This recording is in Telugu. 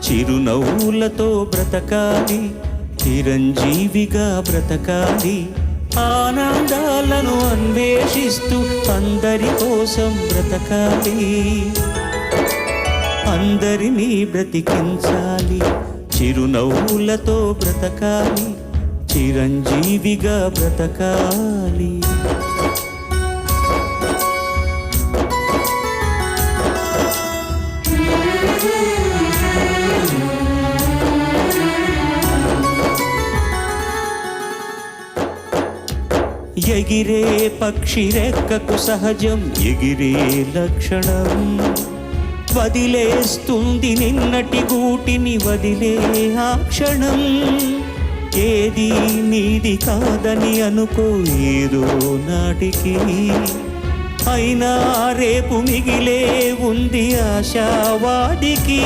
చిరునవ్వులతో బ్రతకాలి, చిరంజీవిగా బ్రతకాలి, ఆనందాలను అన్వేషిస్తూ అందరి కోసం బ్రతకాలి, అందరినీ బ్రతికించాలి, చిరునవ్వులతో బ్రతకాలి, చిరంజీవిగా బ్రతకాలి. ఎగిరే పక్షి రెక్కకు సహజం ఎగిరే లక్షణం, వదిలేస్తుంది నిన్నటి గూటిని వదిలే ఆ క్షణం. ఏది నీది కాదని అనుకో ఏదో నాటికి, అయినా రేపు మిగిలే ఉంది ఆశావాదికి.